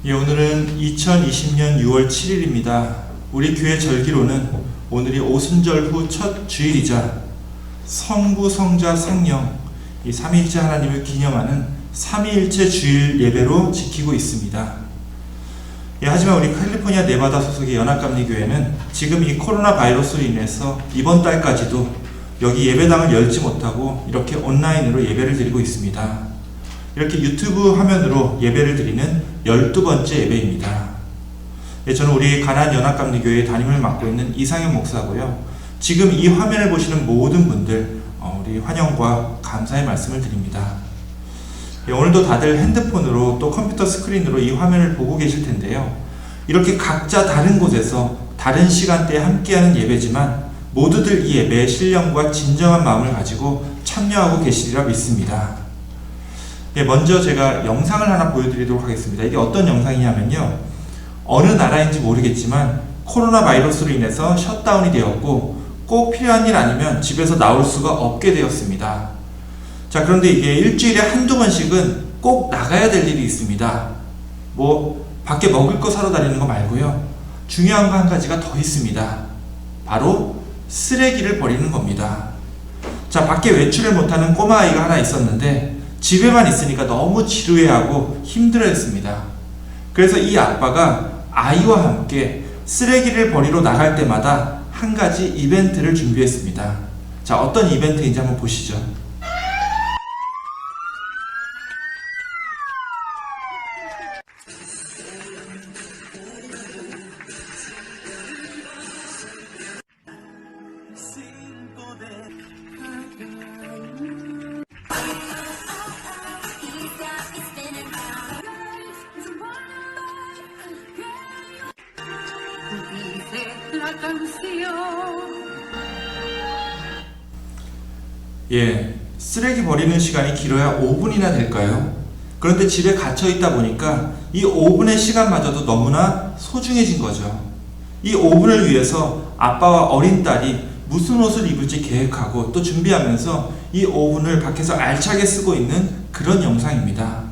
예, 오늘은 2020년 6월 7일입니다. 우리 교회 절기로는 오늘이 오순절 후 첫 주일이자 성부, 성자, 성령 이 삼위일체 하나님을 기념하는 삼위일체 주일 예배로 지키고 있습니다. 예, 하지만 우리 캘리포니아 네바다 소속의 연합감리교회는 지금 이 코로나 바이러스로 인해서 이번 달까지도 여기 예배당을 열지 못하고 이렇게 온라인으로 예배를 드리고 있습니다. 이렇게 유튜브 화면으로 예배를 드리는 12번째 예배입니다. 예, 저는 우리 가나안 연합감리교회의 담임을 맡고 있는 이상현 목사고요. 지금 이 화면을 보시는 모든 분들 우리 환영과 감사의 말씀을 드립니다. 예, 오늘도 다들 핸드폰으로 또 컴퓨터 스크린으로 이 화면을 보고 계실 텐데요. 이렇게 각자 다른 곳에서 다른 시간대에 함께하는 예배지만 모두들 이 예배에 신령과 진정한 마음을 가지고 참여하고 계시리라 믿습니다. 예, 먼저 제가 영상을 하나 보여드리도록 하겠습니다. 이게 어떤 영상이냐면요. 어느 나라인지 모르겠지만 코로나 바이러스로 인해서 셧다운이 되었고 꼭 필요한 일 아니면 집에서 나올 수가 없게 되었습니다. 자, 그런데 이게 일주일에 한두 번씩은 꼭 나가야 될 일이 있습니다. 밖에 먹을 거 사러 다니는 거 말고요. 중요한 거 한 가지가 더 있습니다. 바로 쓰레기를 버리는 겁니다. 자, 밖에 외출을 못하는 꼬마 아이가 하나 있었는데 집에만 있으니까 너무 지루해하고 힘들어했습니다. 그래서 이 아빠가 아이와 함께 쓰레기를 버리러 나갈 때마다 한 가지 이벤트를 준비했습니다. 자, 어떤 이벤트인지 한번 보시죠. 예, 쓰레기 버리는 시간이 길어야 5분이나 될까요? 그런데 집에 갇혀 있다 보니까 이 5분의 시간마저도 너무나 소중해진 거죠. 이 5분을 위해서 아빠와 어린 딸이 무슨 옷을 입을지 계획하고 또 준비하면서 이 5분을 밖에서 알차게 쓰고 있는 그런 영상입니다.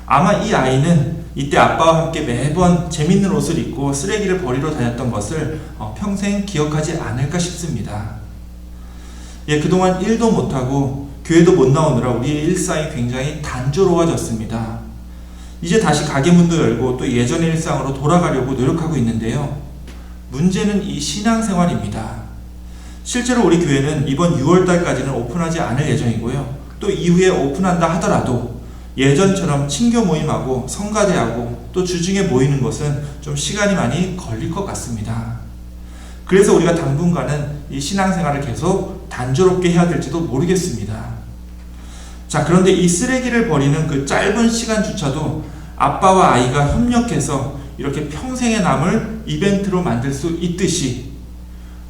아마 이 아이는 이때 아빠와 함께 매번 재밌는 옷을 입고 쓰레기를 버리러 다녔던 것을 평생 기억하지 않을까 싶습니다. 예, 그동안 일도 못하고 교회도 못 나오느라 우리의 일상이 굉장히 단조로워졌습니다. 이제 다시 가게 문도 열고 또 예전의 일상으로 돌아가려고 노력하고 있는데요. 문제는 이 신앙생활입니다. 실제로 우리 교회는 이번 6월달까지는 오픈하지 않을 예정이고요. 또 이후에 오픈한다 하더라도 예전처럼 친교 모임하고 성가대하고 또 주중에 모이는 것은 좀 시간이 많이 걸릴 것 같습니다. 그래서 우리가 당분간은 이 신앙생활을 계속 단조롭게 해야 될지도 모르겠습니다. 자, 그런데 이 쓰레기를 버리는 그 짧은 시간조차도 아빠와 아이가 협력해서 이렇게 평생에 남을 이벤트로 만들 수 있듯이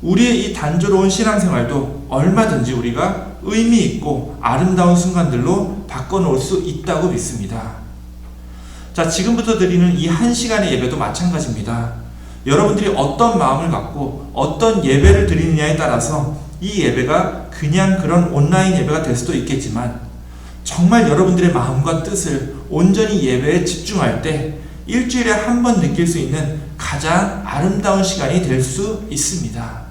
우리의 이 단조로운 신앙생활도 얼마든지 우리가 의미 있고 아름다운 순간들로 바꿔놓을 수 있다고 믿습니다. 자, 지금부터 드리는 이 1시간의 예배도 마찬가지입니다. 여러분들이 어떤 마음을 갖고 어떤 예배를 드리느냐에 따라서 이 예배가 그냥 그런 온라인 예배가 될 수도 있겠지만 정말 여러분들의 마음과 뜻을 온전히 예배에 집중할 때 일주일에 한 번 느낄 수 있는 가장 아름다운 시간이 될 수 있습니다.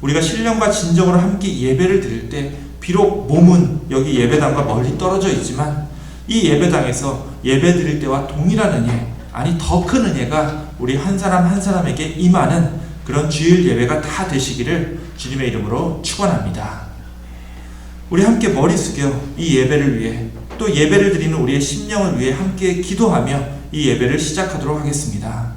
우리가 신령과 진정으로 함께 예배를 드릴 때 비록 몸은 여기 예배당과 멀리 떨어져 있지만 이 예배당에서 예배 드릴 때와 동일한 은혜, 아니 더 큰 은혜가 우리 한 사람 한 사람에게 임하는 그런 주일 예배가 다 되시기를 주님의 이름으로 축원합니다. 우리 함께 머리 숙여 이 예배를 위해 또 예배를 드리는 우리의 심령을 위해 함께 기도하며 이 예배를 시작하도록 하겠습니다.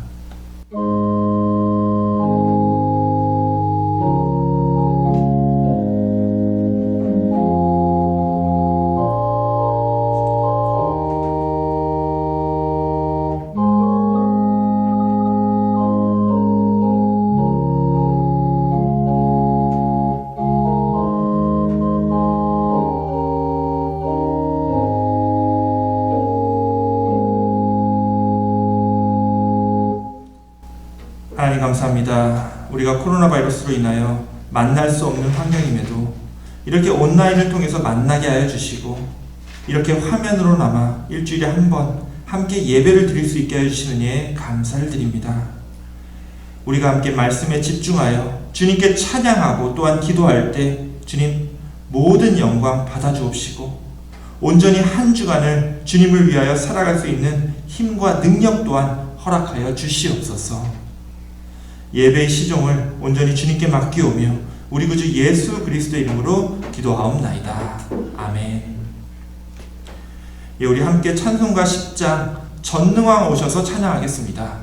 하나님 감사합니다. 우리가 코로나 바이러스로 인하여 만날 수 없는 환경임에도 이렇게 온라인을 통해서 만나게 하여 주시고 이렇게 화면으로나마 일주일에 한 번 함께 예배를 드릴 수 있게 해주시는 예 감사를 드립니다. 우리가 함께 말씀에 집중하여 주님께 찬양하고 또한 기도할 때 주님 모든 영광 받아주옵시고 온전히 한 주간을 주님을 위하여 살아갈 수 있는 힘과 능력 또한 허락하여 주시옵소서. 예배의 시종을 온전히 주님께 맡기오며 우리 구주 예수 그리스도의 이름으로 기도하옵나이다. 아멘. 예, 우리 함께 찬송가 10장 전능왕 오셔서 찬양하겠습니다.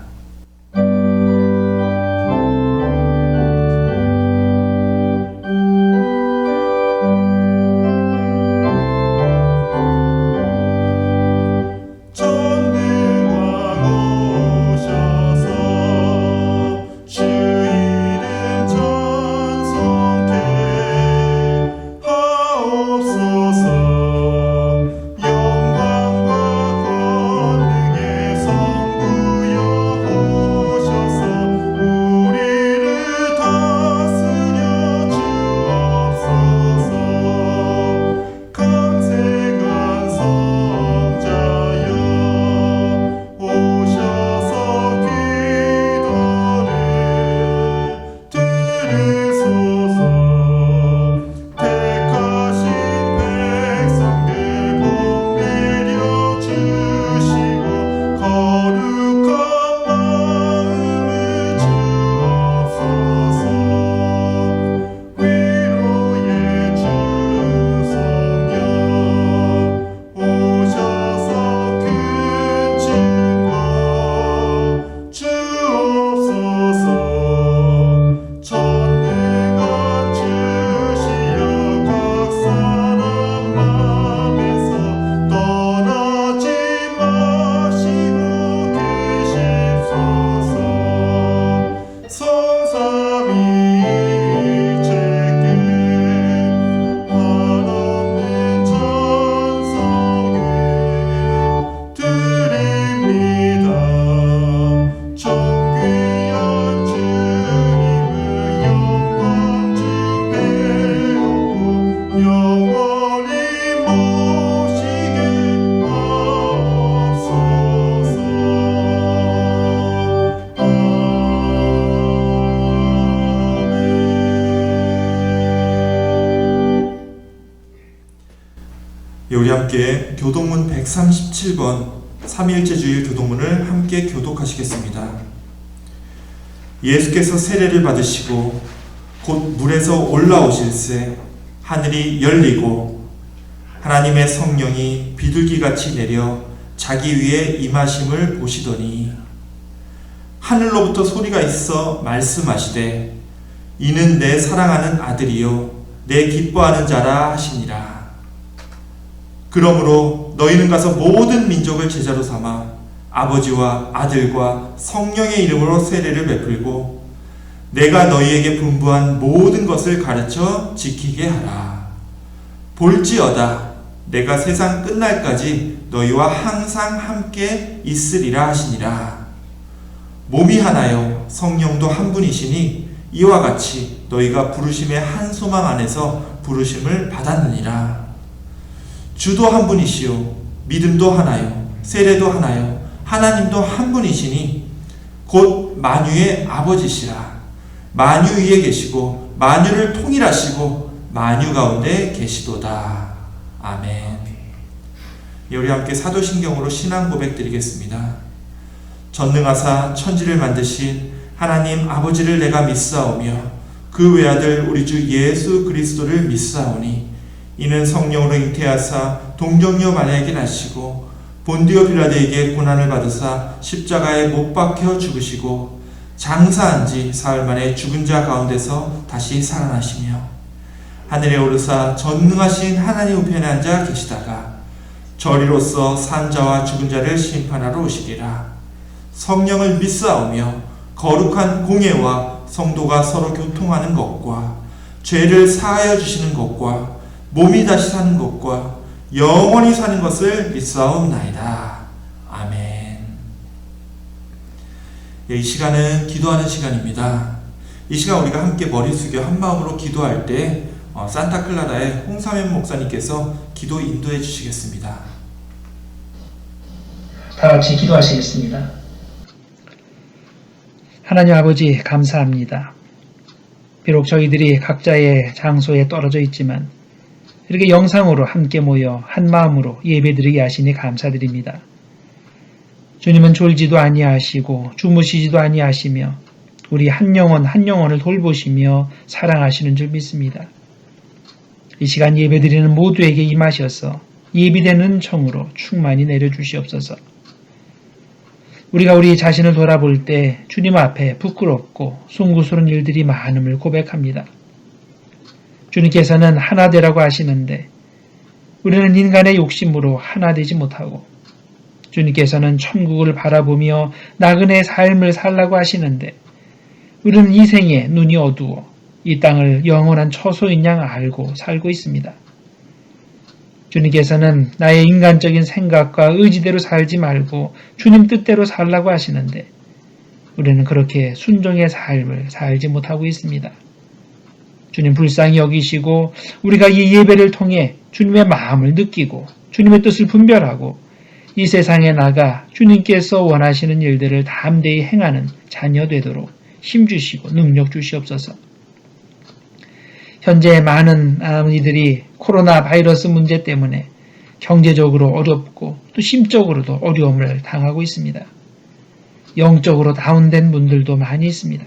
우리 함께 교독문 137번 3일째 주일 교독문을 함께 교독하시겠습니다. 예수께서 세례를 받으시고 곧 물에서 올라오실새 하늘이 열리고 하나님의 성령이 비둘기같이 내려 자기 위에 임하심을 보시더니 하늘로부터 소리가 있어 말씀하시되 이는 내 사랑하는 아들이요 내 기뻐하는 자라 하시니라. 그러므로 너희는 가서 모든 민족을 제자로 삼아 아버지와 아들과 성령의 이름으로 세례를 베풀고 내가 너희에게 분부한 모든 것을 가르쳐 지키게 하라. 볼지어다 내가 세상 끝날까지 너희와 항상 함께 있으리라 하시니라. 몸이 하나요 성령도 한 분이시니 이와 같이 너희가 부르심의 한 소망 안에서 부르심을 받았느니라. 주도 한 분이시요 믿음도 하나요 세례도 하나요 하나님도 한 분이시니 곧 만유의 아버지시라. 만유 위에 계시고 만유를 통일하시고 만유 가운데 계시도다. 아멘. 우리 함께 사도신경으로 신앙 고백 드리겠습니다. 전능하사 천지를 만드신 하나님 아버지를 내가 믿사오며 그 외아들 우리 주 예수 그리스도를 믿사오니 이는 성령으로 잉태하사 동정녀 마리아에게 나시고 본디오 빌라도에게 고난을 받으사 십자가에 못 박혀 죽으시고 장사한 지 사흘 만에 죽은 자 가운데서 다시 살아나시며 하늘에 오르사 전능하신 하나님 우편에 앉아 계시다가 저리로서 산 자와 죽은 자를 심판하러 오시리라. 성령을 믿사오며 거룩한 공예와 성도가 서로 교통하는 것과 죄를 사하여 주시는 것과 몸이 다시 사는 것과 영원히 사는 것을 믿사옵나이다. 아멘. 이 시간은 기도하는 시간입니다. 이 시간 우리가 함께 머리 숙여 한 마음으로 기도할 때 산타클라라의 홍삼현 목사님께서 기도 인도해 주시겠습니다. 다 같이 기도하시겠습니다. 하나님 아버지 감사합니다. 비록 저희들이 각자의 장소에 떨어져 있지만 이렇게 영상으로 함께 모여 한마음으로 예배드리게 하시니 감사드립니다. 주님은 졸지도 아니하시고 주무시지도 아니하시며 우리 한 영혼 한 영혼을 돌보시며 사랑하시는 줄 믿습니다. 이 시간 예배드리는 모두에게 임하셔서 예비된 은총으로 충만히 내려주시옵소서. 우리가 우리 자신을 돌아볼 때 주님 앞에 부끄럽고 송구스러운 일들이 많음을 고백합니다. 주님께서는 하나 되라고 하시는데 우리는 인간의 욕심으로 하나 되지 못하고 주님께서는 천국을 바라보며 나그네 삶을 살라고 하시는데 우리는 이 생에 눈이 어두워 이 땅을 영원한 처소인 양 알고 살고 있습니다. 주님께서는 나의 인간적인 생각과 의지대로 살지 말고 주님 뜻대로 살라고 하시는데 우리는 그렇게 순종의 삶을 살지 못하고 있습니다. 주님 불쌍히 여기시고 우리가 이 예배를 통해 주님의 마음을 느끼고 주님의 뜻을 분별하고 이 세상에 나가 주님께서 원하시는 일들을 담대히 행하는 자녀 되도록 힘주시고 능력 주시옵소서. 현재 많은 이들이 코로나 바이러스 문제 때문에 경제적으로 어렵고 또 심적으로도 어려움을 당하고 있습니다. 영적으로 다운된 분들도 많이 있습니다.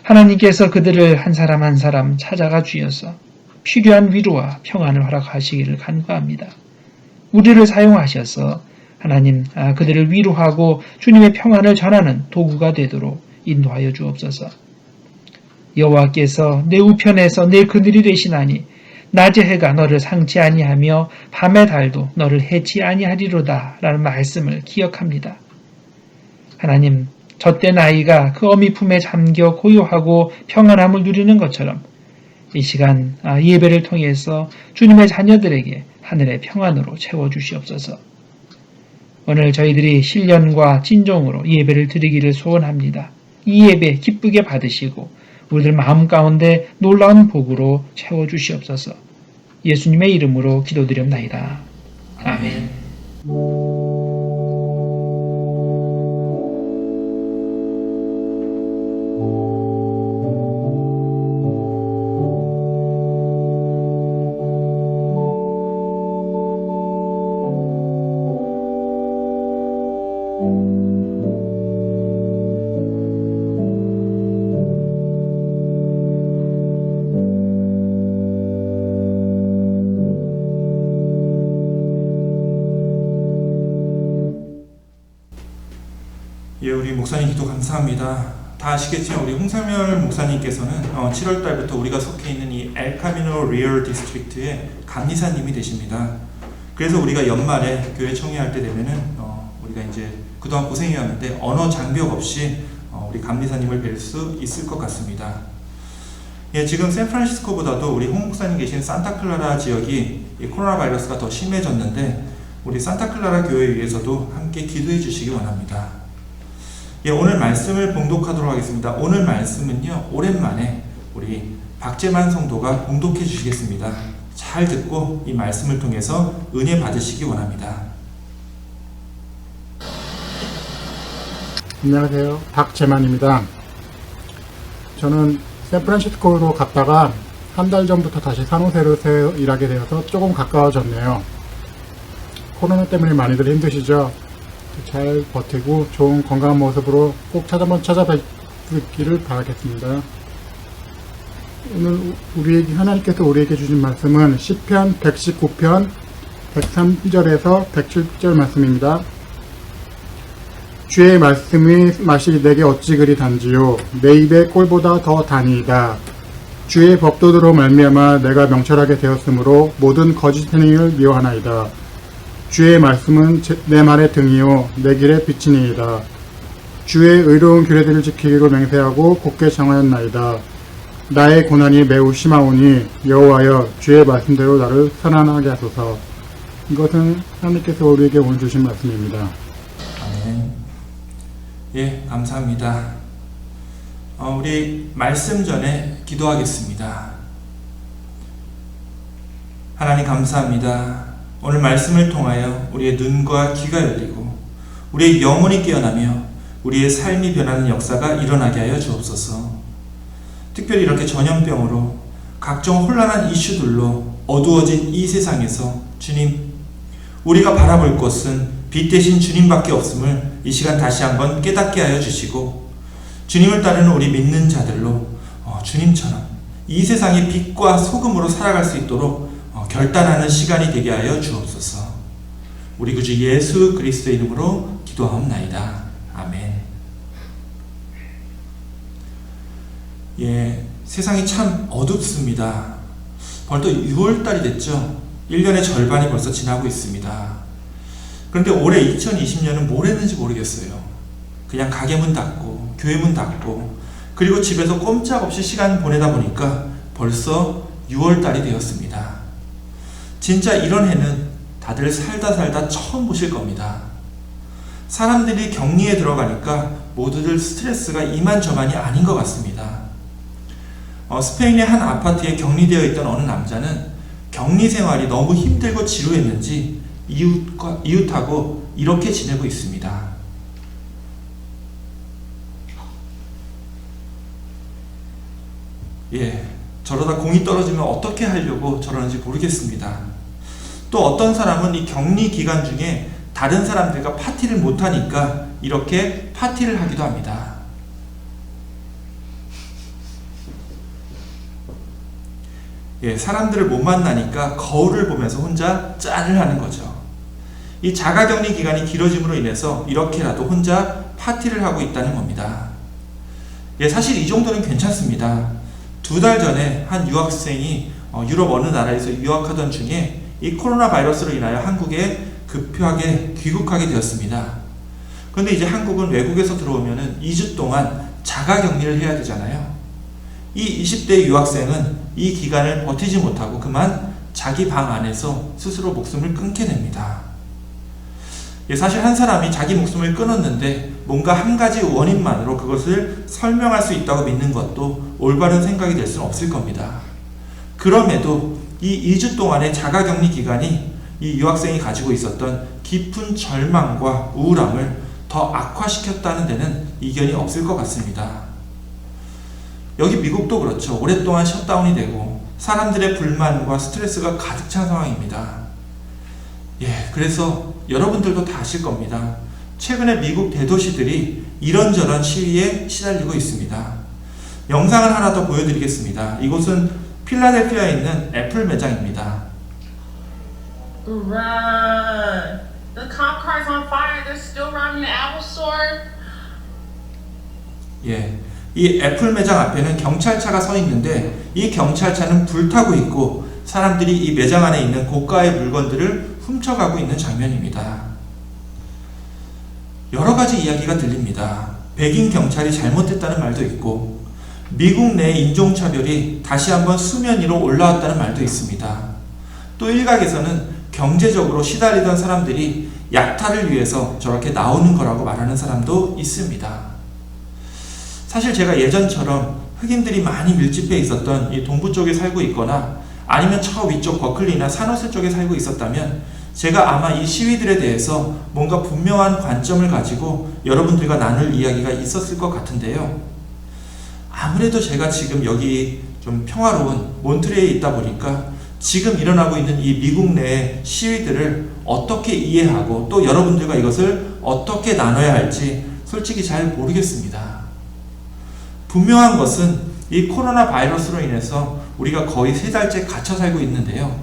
하나님께서 그들을 한 사람 한 사람 찾아가 주셔서 필요한 위로와 평안을 허락하시기를 간구합니다. 우리를 사용하셔서 하나님 그들을 위로하고 주님의 평안을 전하는 도구가 되도록 인도하여 주옵소서. 여호와께서 내 우편에서 내 그늘이 되시나니 낮의 해가 너를 상치 아니하며 밤의 달도 너를 해치 아니하리로다 라는 말씀을 기억합니다. 하나님, 젖된 아이가 그 어미 품에 잠겨 고요하고 평안함을 누리는 것처럼 이 시간 예배를 통해서 주님의 자녀들에게 하늘의 평안으로 채워주시옵소서. 오늘 저희들이 신령과 진정으로 예배를 드리기를 소원합니다. 이 예배 기쁘게 받으시고 우리들 마음 가운데 놀라운 복으로 채워주시옵소서. 예수님의 이름으로 기도드렸나이다. 아멘. 예, 우리 목사님 기도 감사합니다. 다 아시겠지만 우리 홍상열 목사님께서는 7월 달부터 우리가 속해 있는 이 엘카미노 리얼 디스트릭트의 감리사님이 되십니다. 그래서 우리가 연말에 교회 청회할 때 되면은 우리가 이제 그동안 고생해왔는데 언어 장벽 없이 우리 감리사님을 뵐 수 있을 것 같습니다. 예, 지금 샌프란시스코보다도 우리 홍 목사님 계신 산타클라라 지역이 이 코로나 바이러스가 더 심해졌는데 우리 산타클라라 교회에 위해서도 함께 기도해 주시기 원합니다. 예, 오늘 말씀을 봉독하도록 하겠습니다. 오늘 말씀은요, 오랜만에 우리 박재만 성도가 봉독해 주시겠습니다. 잘 듣고 이 말씀을 통해서 은혜 받으시기 원합니다. 안녕하세요. 박재만입니다. 저는 샌프란시스코로 갔다가 한 달 전부터 다시 산호세로 일하게 되어서 조금 가까워졌네요. 코로나 때문에 많이들 힘드시죠? 잘 버티고 좋은 건강한 모습으로 꼭 찾아뵙기를 바라겠습니다. 오늘 하나님께서 우리에게 주신 말씀은 시편 119편 103절에서 107절 말씀입니다. 주의 말씀이 맛이 내게 어찌 그리 단지요 내 입의 꿀보다 더 다니이다. 주의 법도대로 말미암아 내가 명철하게 되었으므로 모든 거짓 행위를 미워하나이다. 주의 말씀은 내 말의 등이요 내 길의 빛이니이다. 주의 의로운 규례들을 지키기로 맹세하고 굳게 정하였나이다. 나의 고난이 매우 심하오니 여호와여 주의 말씀대로 나를 편안하게 하소서. 이것은 하나님께서 우리에게 오늘 주신 말씀입니다. 아멘. 예, 감사합니다. 우리 말씀 전에 기도하겠습니다. 하나님 감사합니다. 오늘 말씀을 통하여 우리의 눈과 귀가 열리고 우리의 영혼이 깨어나며 우리의 삶이 변하는 역사가 일어나게 하여 주옵소서. 특별히 이렇게 전염병으로 각종 혼란한 이슈들로 어두워진 이 세상에서 주님, 우리가 바라볼 것은 빛 대신 주님밖에 없음을 이 시간 다시 한번 깨닫게 하여 주시고, 주님을 따르는 우리 믿는 자들로 주님처럼 이 세상의 빛과 소금으로 살아갈 수 있도록 결단하는 시간이 되게 하여 주옵소서. 우리 구주 예수 그리스도의 이름으로 기도하옵나이다. 아멘. 세상이 참 어둡습니다. 벌써 6월달이 됐죠. 1년의 절반이 벌써 지나고 있습니다. 그런데 올해 2020년은 뭘 했는지 모르겠어요. 그냥 가게 문 닫고 교회 문 닫고 그리고 집에서 꼼짝없이 시간 보내다 보니까 벌써 6월달이 되었습니다. 진짜 이런 해는 다들 살다 처음 보실 겁니다. 사람들이 격리에 들어가니까 모두들 스트레스가 이만저만이 아닌 것 같습니다. 스페인의 한 아파트에 격리되어 있던 어느 남자는 격리 생활이 너무 힘들고 지루했는지 이웃하고 이렇게 지내고 있습니다. 저러다 공이 떨어지면 어떻게 하려고 저러는지 모르겠습니다. 또 어떤 사람은 이 격리 기간 중에 다른 사람들과 파티를 못하니까 이렇게 파티를 하기도 합니다. 사람들을 못 만나니까 거울을 보면서 혼자 짠을 하는 거죠. 이 자가격리 기간이 길어짐으로 인해서 이렇게라도 혼자 파티를 하고 있다는 겁니다. 사실 이 정도는 괜찮습니다. 2달 전에 한 유학생이 유럽 어느 나라에서 유학하던 중에 이 코로나 바이러스로 인하여 한국에 급하게 귀국하게 되었습니다. 그런데 이제 한국은 외국에서 들어오면 2주 동안 자가격리를 해야 되잖아요. 이 20대 유학생은 이 기간을 버티지 못하고 그만 자기 방 안에서 스스로 목숨을 끊게 됩니다. 사실 한 사람이 자기 목숨을 끊었는데 뭔가 한 가지 원인만으로 그것을 설명할 수 있다고 믿는 것도 올바른 생각이 될 수는 없을 겁니다. 그럼에도 이 2주 동안의 자가격리 기간이 이 유학생이 가지고 있었던 깊은 절망과 우울함을 더 악화시켰다는 데는 이견이 없을 것 같습니다. 여기 미국도 그렇죠. 오랫동안 셧다운이 되고 사람들의 불만과 스트레스가 가득 찬 상황입니다. 그래서 여러분들도 다 아실 겁니다. 최근에 미국 대도시들이 이런저런 시위에 시달리고 있습니다. 영상을 하나 더 보여드리겠습니다. 이곳은 필라델피아에 있는 애플 매장입니다. Run! The cop car's on fire. They're still robbing the Apple Store. 이 애플 매장 앞에는 경찰차가 서 있는데 이 경찰차는 불타고 있고 사람들이 이 매장 안에 있는 고가의 물건들을 훔쳐가고 있는 장면입니다. 여러 가지 이야기가 들립니다. 백인 경찰이 잘못했다는 말도 있고 미국 내 인종차별이 다시 한번 수면 위로 올라왔다는 말도 있습니다. 또 일각에서는 경제적으로 시달리던 사람들이 약탈을 위해서 저렇게 나오는 거라고 말하는 사람도 있습니다. 사실 제가 예전처럼 흑인들이 많이 밀집해 있었던 이 동부 쪽에 살고 있거나 아니면 저 위쪽 버클리나 산호세 쪽에 살고 있었다면 제가 아마 이 시위들에 대해서 뭔가 분명한 관점을 가지고 여러분들과 나눌 이야기가 있었을 것 같은데요. 아무래도 제가 지금 여기 좀 평화로운 몬트리에에 있다 보니까 지금 일어나고 있는 이 미국 내의 시위들을 어떻게 이해하고 또 여러분들과 이것을 어떻게 나눠야 할지 솔직히 잘 모르겠습니다. 분명한 것은 이 코로나 바이러스로 인해서 우리가 거의 3달째 갇혀 살고 있는데요.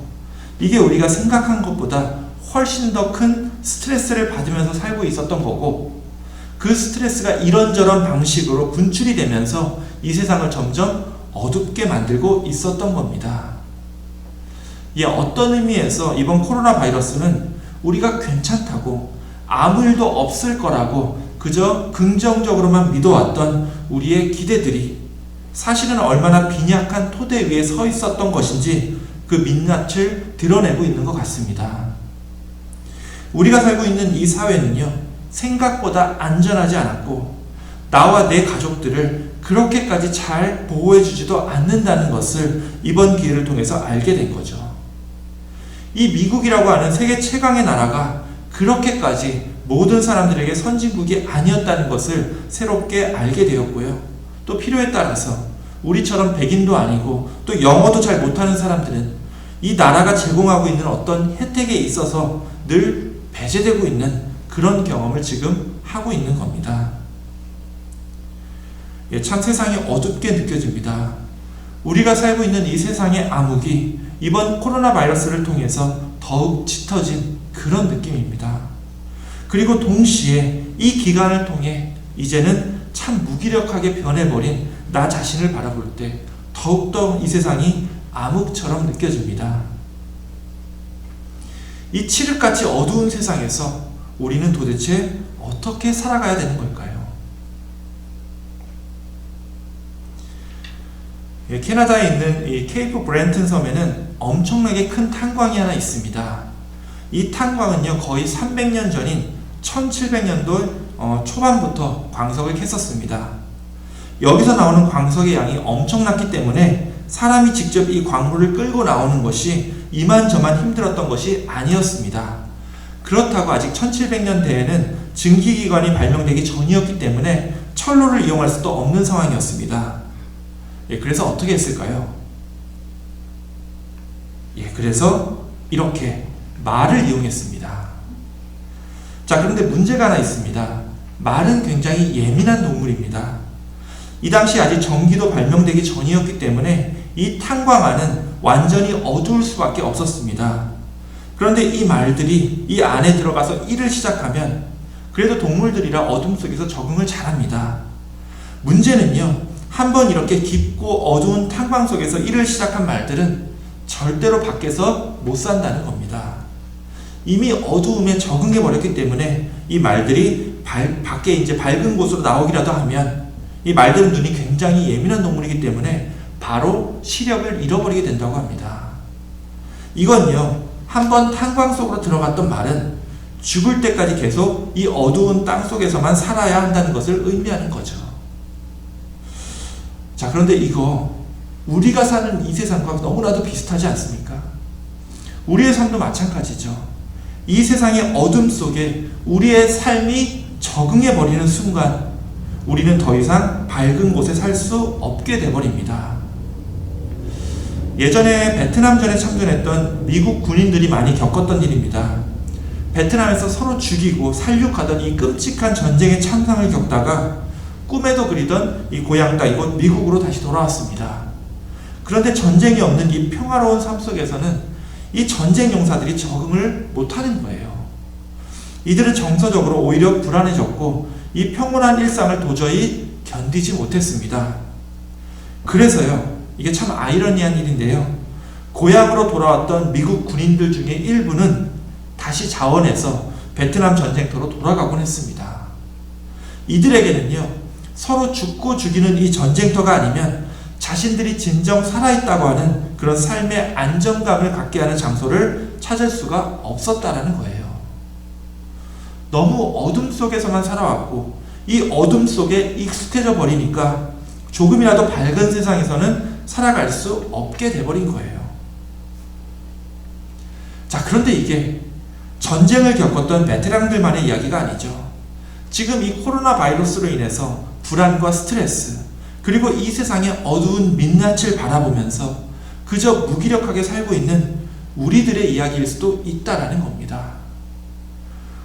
이게 우리가 생각한 것보다 훨씬 더 큰 스트레스를 받으면서 살고 있었던 거고 그 스트레스가 이런저런 방식으로 분출이 되면서 이 세상을 점점 어둡게 만들고 있었던 겁니다. 어떤 의미에서 이번 코로나 바이러스는 우리가 괜찮다고 아무 일도 없을 거라고 그저 긍정적으로만 믿어왔던 우리의 기대들이 사실은 얼마나 빈약한 토대 위에 서 있었던 것인지 그 민낯을 드러내고 있는 것 같습니다. 우리가 살고 있는 이 사회는요, 생각보다 안전하지 않았고 나와 내 가족들을 그렇게까지 잘 보호해주지도 않는다는 것을 이번 기회를 통해서 알게 된 거죠. 이 미국이라고 하는 세계 최강의 나라가 그렇게까지 모든 사람들에게 선진국이 아니었다는 것을 새롭게 알게 되었고요. 또 필요에 따라서 우리처럼 백인도 아니고 또 영어도 잘 못하는 사람들은 이 나라가 제공하고 있는 어떤 혜택에 있어서 늘 배제되고 있는 그런 경험을 지금 하고 있는 겁니다. 참 세상이 어둡게 느껴집니다. 우리가 살고 있는 이 세상의 암흑이 이번 코로나 바이러스를 통해서 더욱 짙어진 그런 느낌입니다. 그리고 동시에 이 기간을 통해 이제는 참 무기력하게 변해버린 나 자신을 바라볼 때 더욱더 이 세상이 암흑처럼 느껴집니다. 이 칠흑같이 어두운 세상에서 우리는 도대체 어떻게 살아가야 되는 걸까요? 캐나다에 있는 이 케이프 브렌튼 섬에는 엄청나게 큰 탄광이 하나 있습니다. 이 탄광은요, 거의 300년 전인 1700년도 초반부터 광석을 캤었습니다. 여기서 나오는 광석의 양이 엄청났기 때문에 사람이 직접 이 광물을 끌고 나오는 것이 이만저만 힘들었던 것이 아니었습니다. 그렇다고 아직 1700년대에는 증기기관이 발명되기 전이었기 때문에 철로를 이용할 수도 없는 상황이었습니다. 그래서 어떻게 했을까요? 그래서 이렇게 말을 이용했습니다. 자, 그런데 문제가 하나 있습니다. 말은 굉장히 예민한 동물입니다. 이 당시 아직 전기도 발명되기 전이었기 때문에 이 탄광안은 완전히 어두울 수밖에 없었습니다. 그런데 이 말들이 이 안에 들어가서 일을 시작하면 그래도 동물들이라 어둠 속에서 적응을 잘합니다. 문제는요, 한번 이렇게 깊고 어두운 탄광 속에서 일을 시작한 말들은 절대로 밖에서 못 산다는 겁니다. 이미 어두움에 적응해 버렸기 때문에 이 말들이 밖에 이제 밝은 곳으로 나오기라도 하면 이 말들은 눈이 굉장히 예민한 동물이기 때문에 바로 시력을 잃어버리게 된다고 합니다. 이건요, 한번 탄광 속으로 들어갔던 말은 죽을 때까지 계속 이 어두운 땅 속에서만 살아야 한다는 것을 의미하는 거죠. 자, 그런데 이거 우리가 사는 이 세상과 너무나도 비슷하지 않습니까? 우리의 삶도 마찬가지죠. 이 세상의 어둠 속에 우리의 삶이 적응해버리는 순간 우리는 더 이상 밝은 곳에 살 수 없게 돼버립니다. 예전에 베트남전에 참전했던 미국 군인들이 많이 겪었던 일입니다. 베트남에서 서로 죽이고 살육하던 이 끔찍한 전쟁의 참상을 겪다가 꿈에도 그리던 이 고향 땅 이곳 미국으로 다시 돌아왔습니다. 그런데 전쟁이 없는 이 평화로운 삶 속에서는 이 전쟁 용사들이 적응을 못하는 거예요. 이들은 정서적으로 오히려 불안해졌고 이 평온한 일상을 도저히 견디지 못했습니다. 그래서요, 이게 참 아이러니한 일인데요, 고향으로 돌아왔던 미국 군인들 중에 일부는 다시 자원해서 베트남 전쟁터로 돌아가곤 했습니다. 이들에게는요, 서로 죽고 죽이는 이 전쟁터가 아니면 자신들이 진정 살아있다고 하는 그런 삶의 안정감을 갖게 하는 장소를 찾을 수가 없었다라는 거예요. 너무 어둠 속에서만 살아왔고 이 어둠 속에 익숙해져 버리니까 조금이라도 밝은 세상에서는 살아갈 수 없게 돼버린 거예요. 자, 그런데 이게 전쟁을 겪었던 베테랑들만의 이야기가 아니죠. 지금 이 코로나 바이러스로 인해서 불안과 스트레스, 그리고 이 세상의 어두운 민낯을 바라보면서 그저 무기력하게 살고 있는 우리들의 이야기일 수도 있다라는 겁니다.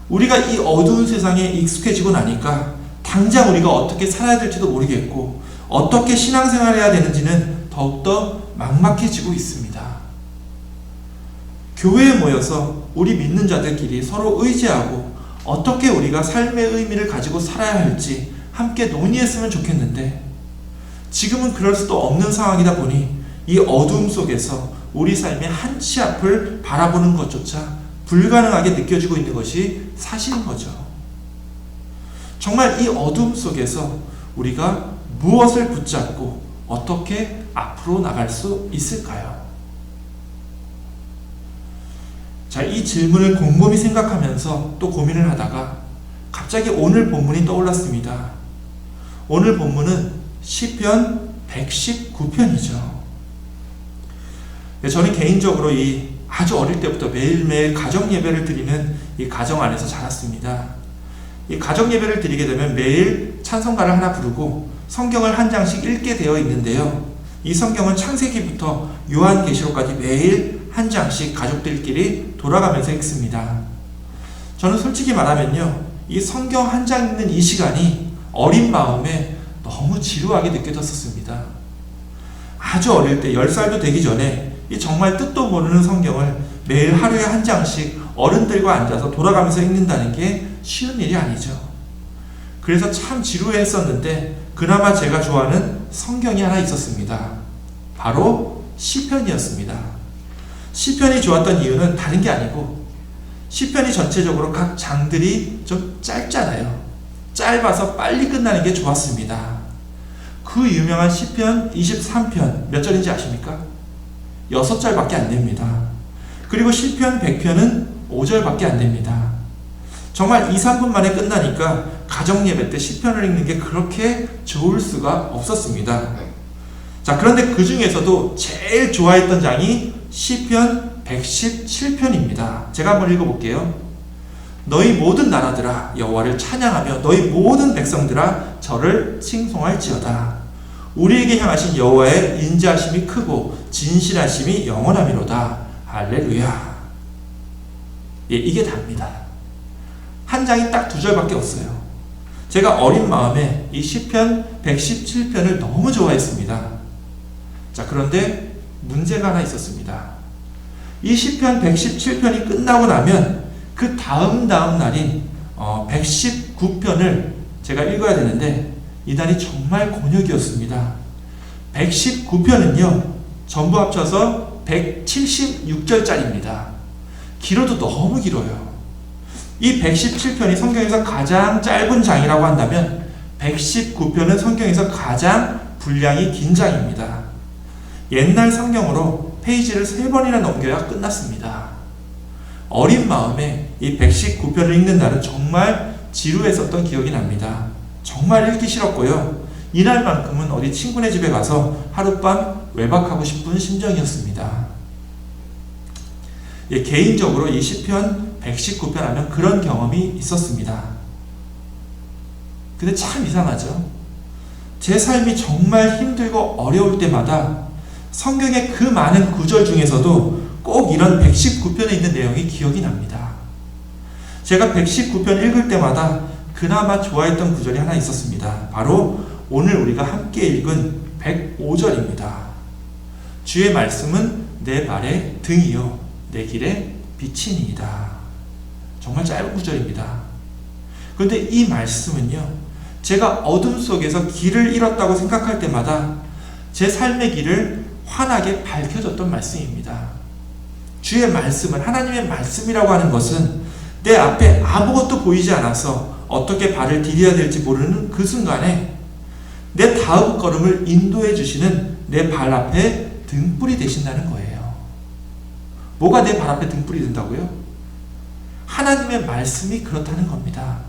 우리가 이 어두운 세상에 익숙해지고 나니까 당장 우리가 어떻게 살아야 될지도 모르겠고 어떻게 신앙생활을 해야 되는지는 더욱더 막막해지고 있습니다. 교회에 모여서 우리 믿는 자들끼리 서로 의지하고 어떻게 우리가 삶의 의미를 가지고 살아야 할지 함께 논의했으면 좋겠는데 지금은 그럴 수도 없는 상황이다 보니 이 어두움 속에서 우리 삶의 한 치 앞을 바라보는 것조차 불가능하게 느껴지고 있는 것이 사실인 거죠. 정말 이 어두움 속에서 우리가 무엇을 붙잡고 어떻게 앞으로 나갈 수 있을까요? 자, 이 질문을 곰곰이 생각하면서 또 고민을 하다가 갑자기 오늘 본문이 떠올랐습니다. 오늘 본문은 시편 119편이죠. 저는 개인적으로 이 아주 어릴 때부터 매일매일 가정 예배를 드리는 이 가정 안에서 자랐습니다. 이 가정 예배를 드리게 되면 매일 찬송가를 하나 부르고 성경을 한 장씩 읽게 되어 있는데요. 이 성경은 창세기부터 요한계시록까지 매일 한 장씩 가족들끼리 돌아가면서 읽습니다. 저는 솔직히 말하면요, 이 성경 한 장 읽는 이 시간이 어린 마음에 너무 지루하게 느껴졌었습니다. 아주 어릴 때 10살도 되기 전에 이 정말 뜻도 모르는 성경을 매일 하루에 한 장씩 어른들과 앉아서 돌아가면서 읽는다는 게 쉬운 일이 아니죠. 그래서 참 지루했었는데 그나마 제가 좋아하는 성경이 하나 있었습니다. 바로 시편이었습니다. 시편이 좋았던 이유는 다른 게 아니고 시편이 전체적으로 각 장들이 좀 짧잖아요. 짧아서 빨리 끝나는 게 좋았습니다. 그 유명한 시편 23편 몇 절인지 아십니까? 6절밖에 안 됩니다. 그리고 시편 100편은 5절밖에 안 됩니다. 정말 2, 3분 만에 끝나니까 가정예배 때 시편을 읽는 게 그렇게 좋을 수가 없었습니다. 자, 그런데 그 중에서도 제일 좋아했던 장이 시편 117편입니다. 제가 한번 읽어볼게요. 너희 모든 나라들아 여호와를 찬양하며 너희 모든 백성들아 저를 칭송할지어다. 우리에게 향하신 여호와의 인자하심이 크고 진실하심이 영원함이로다. 할렐루야. 예, 이게 답니다. 한 장이 딱 2절밖에 없어요. 제가 어린 마음에 이 시편 117편을 너무 좋아했습니다. 자, 그런데 문제가 하나 있었습니다. 이 시편 117편이 끝나고 나면 그 다음 날인 119편을 제가 읽어야 되는데 이날이 정말 곤욕이었습니다. 119편은요 전부 합쳐서 176절짜리입니다. 길어도 너무 길어요. 이 117편이 성경에서 가장 짧은 장이라고 한다면 119편은 성경에서 가장 분량이 긴 장입니다. 옛날 성경으로 페이지를 3번이나 넘겨야 끝났습니다. 어린 마음에 이 119편을 읽는 날은 정말 지루했었던 기억이 납니다. 정말 읽기 싫었고요. 이날만큼은 어디 친구네 집에 가서 하룻밤 외박하고 싶은 심정이었습니다. 예, 개인적으로 이 시편 119편 하면 그런 경험이 있었습니다. 근데 참 이상하죠? 제 삶이 정말 힘들고 어려울 때마다 성경의 그 많은 구절 중에서도 꼭 이런 119편에 있는 내용이 기억이 납니다. 제가 119편 읽을 때마다 그나마 좋아했던 구절이 하나 있었습니다. 바로 오늘 우리가 함께 읽은 105절입니다. 주의 말씀은 내 발의 등이요 내 길의 빛이니이다. 정말 짧은 구절입니다. 그런데 이 말씀은요, 제가 어둠 속에서 길을 잃었다고 생각할 때마다 제 삶의 길을 환하게 밝혀줬던 말씀입니다. 주의 말씀은, 하나님의 말씀이라고 하는 것은 내 앞에 아무것도 보이지 않아서 어떻게 발을 디뎌야 될지 모르는 그 순간에 내 다음 걸음을 인도해 주시는 내 발 앞에 등불이 되신다는 거예요. 뭐가 내 발 앞에 등불이 된다고요? 하나님의 말씀이 그렇다는 겁니다.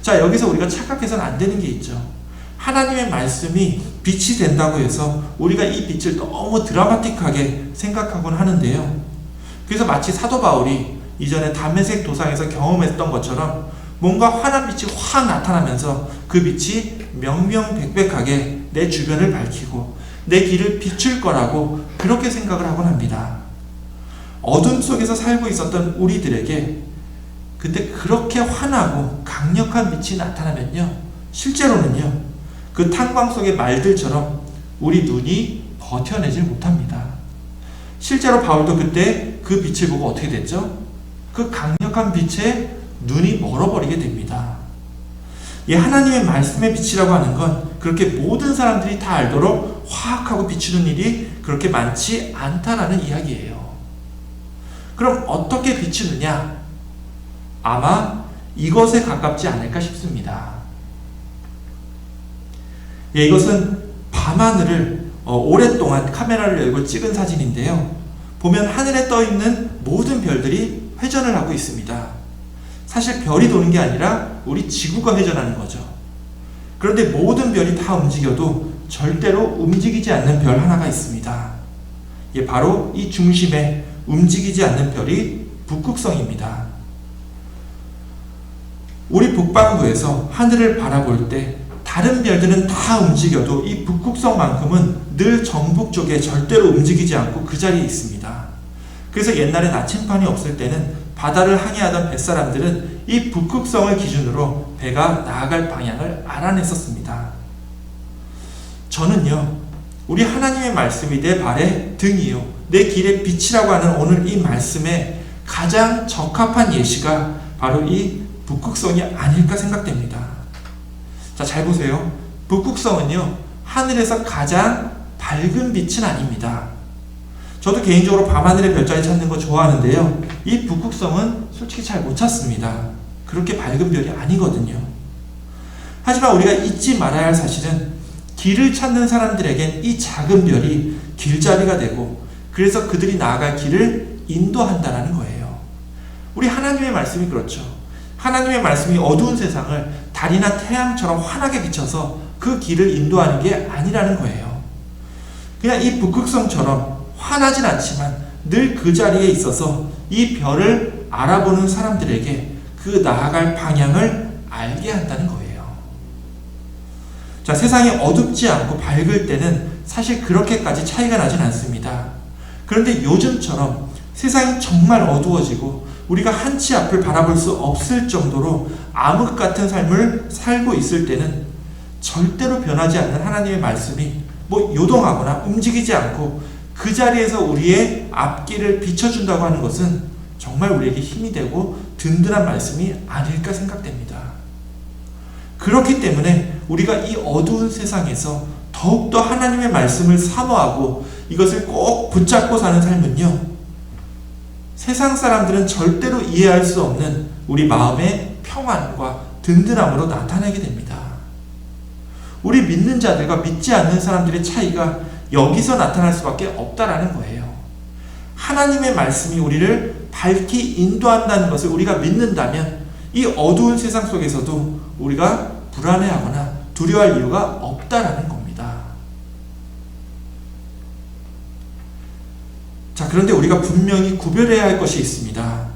자, 여기서 우리가 착각해서는 안 되는 게 있죠. 하나님의 말씀이 빛이 된다고 해서 우리가 이 빛을 너무 드라마틱하게 생각하곤 하는데요. 그래서 마치 사도 바울이 이전에 다메섹 도상에서 경험했던 것처럼 뭔가 환한 빛이 확 나타나면서 그 빛이 명명백백하게 내 주변을 밝히고 내 길을 비출 거라고 그렇게 생각을 하곤 합니다. 어둠 속에서 살고 있었던 우리들에게 근데 그렇게 환하고 강력한 빛이 나타나면요, 실제로는요 그 탄광 속의 말들처럼 우리 눈이 버텨내질 못합니다. 실제로 바울도 그때 그 빛을 보고 어떻게 됐죠? 그 강력한 빛에 눈이 멀어버리게 됩니다. 이 하나님의 말씀의 빛이라고 하는 건 그렇게 모든 사람들이 다 알도록 화학하고 비추는 일이 그렇게 많지 않다라는 이야기예요. 그럼 어떻게 비추느냐? 아마 이것에 가깝지 않을까 싶습니다. 예, 이것은 밤하늘을 오랫동안 카메라를 열고 찍은 사진인데요. 보면 하늘에 떠있는 모든 별들이 회전을 하고 있습니다. 사실 별이 도는 게 아니라 우리 지구가 회전하는 거죠. 그런데 모든 별이 다 움직여도 절대로 움직이지 않는 별 하나가 있습니다. 예, 바로 이 중심에 움직이지 않는 별이 북극성입니다. 우리 북반구에서 하늘을 바라볼 때 다른 별들은 다 움직여도 이 북극성만큼은 늘 정북 쪽에 절대로 움직이지 않고 그 자리에 있습니다. 그래서 옛날에 나침반이 없을 때는 바다를 항해하던 뱃사람들은 이 북극성을 기준으로 배가 나아갈 방향을 알아냈었습니다. 저는요, 우리 하나님의 말씀이 내 발의 등이요 내 길의 빛이라고 하는 오늘 이 말씀에 가장 적합한 예시가 바로 이 북극성이 아닐까 생각됩니다. 자, 잘 보세요. 북극성은요, 하늘에서 가장 밝은 빛은 아닙니다. 저도 개인적으로 밤하늘의 별자리 찾는 거 좋아하는데요, 이 북극성은 솔직히 잘 못 찾습니다. 그렇게 밝은 별이 아니거든요. 하지만 우리가 잊지 말아야 할 사실은 길을 찾는 사람들에겐 이 작은 별이 길잡이가 되고, 그래서 그들이 나아갈 길을 인도한다는 거예요. 우리 하나님의 말씀이 그렇죠. 하나님의 말씀이 어두운 세상을 달이나 태양처럼 환하게 비춰서 그 길을 인도하는 게 아니라는 거예요. 그냥 이 북극성처럼 환하진 않지만 늘 그 자리에 있어서 이 별을 알아보는 사람들에게 그 나아갈 방향을 알게 한다는 거예요. 자, 세상이 어둡지 않고 밝을 때는 사실 그렇게까지 차이가 나진 않습니다. 그런데 요즘처럼 세상이 정말 어두워지고 우리가 한치 앞을 바라볼 수 없을 정도로 암흑 같은 삶을 살고 있을 때는 절대로 변하지 않는 하나님의 말씀이 요동하거나 움직이지 않고 그 자리에서 우리의 앞길을 비춰준다고 하는 것은 정말 우리에게 힘이 되고 든든한 말씀이 아닐까 생각됩니다. 그렇기 때문에 우리가 이 어두운 세상에서 더욱더 하나님의 말씀을 사모하고 이것을 꼭 붙잡고 사는 삶은요, 세상 사람들은 절대로 이해할 수 없는 우리 마음의 평안과 든든함으로 나타나게 됩니다. 우리 믿는 자들과 믿지 않는 사람들의 차이가 여기서 나타날 수밖에 없다라는 거예요. 하나님의 말씀이 우리를 밝히 인도한다는 것을 우리가 믿는다면 이 어두운 세상 속에서도 우리가 불안해하거나 두려워할 이유가 없다라는 겁니다. 자, 그런데 우리가 분명히 구별해야 할 것이 있습니다.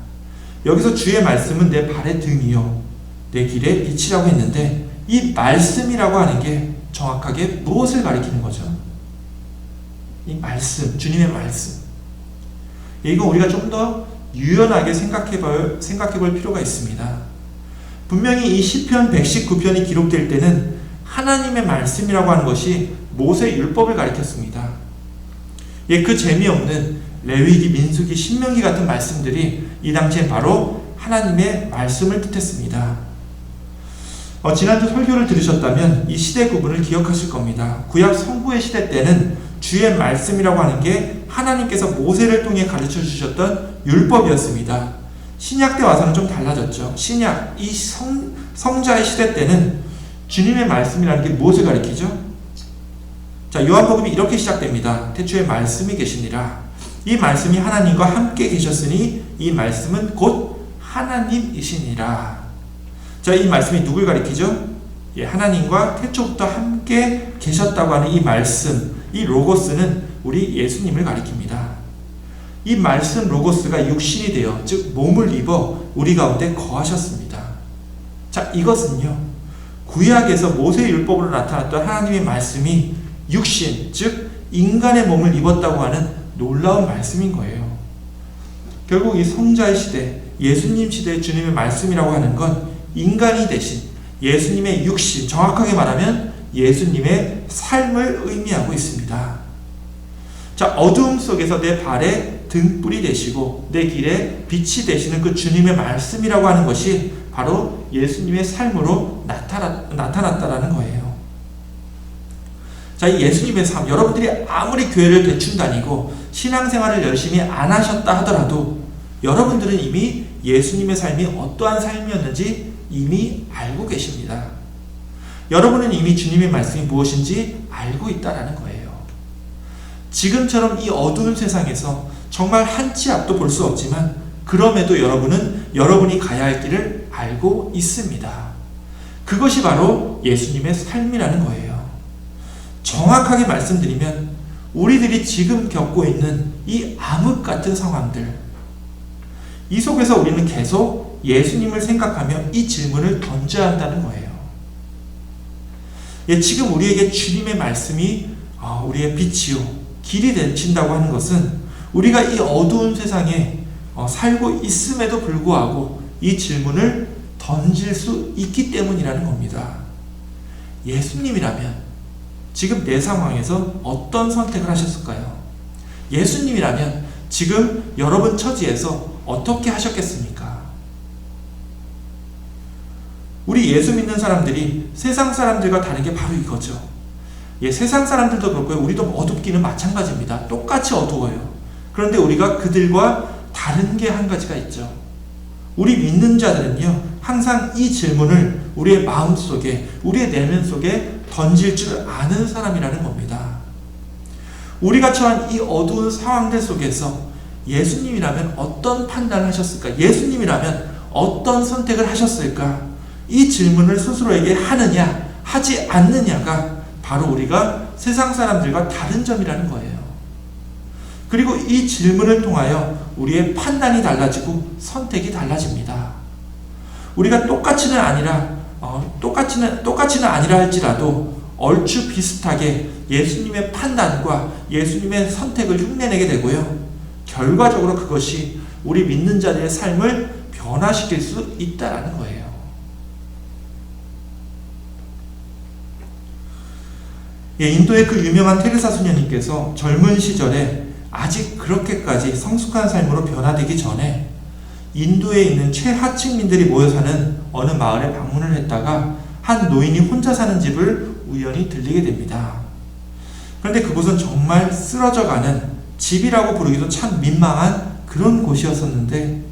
여기서 주의 말씀은 내 발의 등이요 내 길의 빛이라고 했는데, 이 말씀이라고 하는 게 정확하게 무엇을 가리키는 거죠? 이 말씀, 주님의 말씀. 이거 우리가 좀 더 유연하게 생각해 볼 필요가 있습니다. 분명히 이 시편 119편이 기록될 때는 하나님의 말씀이라고 하는 것이 모세의 율법을 가리켰습니다. 그 재미없는 레위기, 민수기, 신명기 같은 말씀들이 이 당시엔 바로 하나님의 말씀을 뜻했습니다. 지난주 설교를 들으셨다면 이 시대 구분을 기억하실 겁니다. 구약 성부의 시대 때는 주의 말씀이라고 하는 게 하나님께서 모세를 통해 가르쳐 주셨던 율법이었습니다. 신약 때 와서는 좀 달라졌죠. 신약, 이 성자의 시대 때는 주님의 말씀이라는 게 무엇을 가리키죠? 자, 요한복음이 이렇게 시작됩니다. 태초에 말씀이 계시니라. 이 말씀이 하나님과 함께 계셨으니 이 말씀은 곧 하나님이시니라. 자, 이 말씀이 누굴 가리키죠? 하나님과 태초부터 함께 계셨다고 하는 이 말씀, 이 로고스는 우리 예수님을 가리킵니다. 이 말씀 로고스가 육신이 되어, 즉 몸을 입어 우리 가운데 거하셨습니다. 자, 이것은요, 구약에서 모세의 율법으로 나타났던 하나님의 말씀이 육신, 즉 인간의 몸을 입었다고 하는 놀라운 말씀인 거예요. 결국 이 성자의 시대, 예수님 시대의 주님의 말씀이라고 하는 건 인간이 되신 예수님의 육신, 정확하게 말하면 예수님의 삶을 의미하고 있습니다. 자, 어두움 속에서 내 발에 등불이 되시고 내 길에 빛이 되시는 그 주님의 말씀이라고 하는 것이 바로 예수님의 삶으로 나타났다라는 거예요. 자, 이 예수님의 삶, 여러분들이 아무리 교회를 대충 다니고 신앙생활을 열심히 안 하셨다 하더라도 여러분들은 이미 예수님의 삶이 어떠한 삶이었는지 이미 알고 계십니다. 여러분은 이미 주님의 말씀이 무엇인지 알고 있다라는 거예요. 지금처럼 이 어두운 세상에서 정말 한치 앞도 볼 수 없지만 그럼에도 여러분은 여러분이 가야 할 길을 알고 있습니다. 그것이 바로 예수님의 삶이라는 거예요. 정확하게 말씀드리면 우리들이 지금 겪고 있는 이 암흑 같은 상황들, 이 속에서 우리는 계속 예수님을 생각하며 이 질문을 던져야 한다는 거예요. 지금 우리에게 주님의 말씀이 우리의 빛이요 길이 되신다고 하는 것은 우리가 이 어두운 세상에 살고 있음에도 불구하고 이 질문을 던질 수 있기 때문이라는 겁니다. 예수님이라면 지금 내 상황에서 어떤 선택을 하셨을까요? 예수님이라면 지금 여러분 처지에서 어떻게 하셨겠습니까? 우리 예수 믿는 사람들이 세상 사람들과 다른 게 바로 이거죠. 세상 사람들도 그렇고요. 우리도 어둡기는 마찬가지입니다. 똑같이 어두워요. 그런데 우리가 그들과 다른 게 한 가지가 있죠. 우리 믿는 자들은요, 항상 이 질문을 우리의 마음 속에, 우리의 내면 속에 던질 줄 아는 사람이라는 겁니다. 우리가 처한 이 어두운 상황들 속에서 예수님이라면 어떤 판단을 하셨을까? 예수님이라면 어떤 선택을 하셨을까? 이 질문을 스스로에게 하느냐, 하지 않느냐가 바로 우리가 세상 사람들과 다른 점이라는 거예요. 그리고 이 질문을 통하여 우리의 판단이 달라지고 선택이 달라집니다. 우리가 똑같이는 아니라 할지라도 얼추 비슷하게 예수님의 판단과 예수님의 선택을 흉내내게 되고요. 결과적으로 그것이 우리 믿는 자들의 삶을 변화시킬 수 있다는 거예요. 인도의 그 유명한 테레사 수녀님께서 젊은 시절에 아직 그렇게까지 성숙한 삶으로 변화되기 전에 인도에 있는 최하층민들이 모여 사는 어느 마을에 방문을 했다가 한 노인이 혼자 사는 집을 우연히 들리게 됩니다. 그런데 그곳은 정말 쓰러져가는, 집이라고 부르기도 참 민망한 그런 곳이었었는데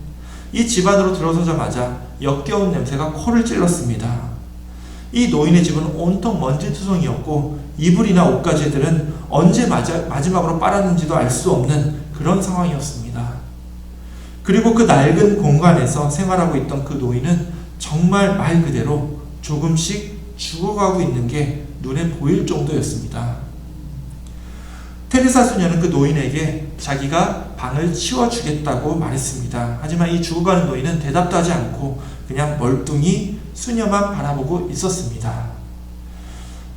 이 집 안으로 들어서자마자 역겨운 냄새가 코를 찔렀습니다. 이 노인의 집은 온통 먼지투성이었고 이불이나 옷가지들은 언제 마지막으로 빨았는지도 알 수 없는 그런 상황이었습니다. 그리고 그 낡은 공간에서 생활하고 있던 그 노인은 정말 말 그대로 조금씩 죽어가고 있는 게 눈에 보일 정도였습니다. 테레사 수녀는 그 노인에게 자기가 방을 치워주겠다고 말했습니다. 하지만 이 죽어가는 노인은 대답도 하지 않고 그냥 멀뚱히 수녀만 바라보고 있었습니다.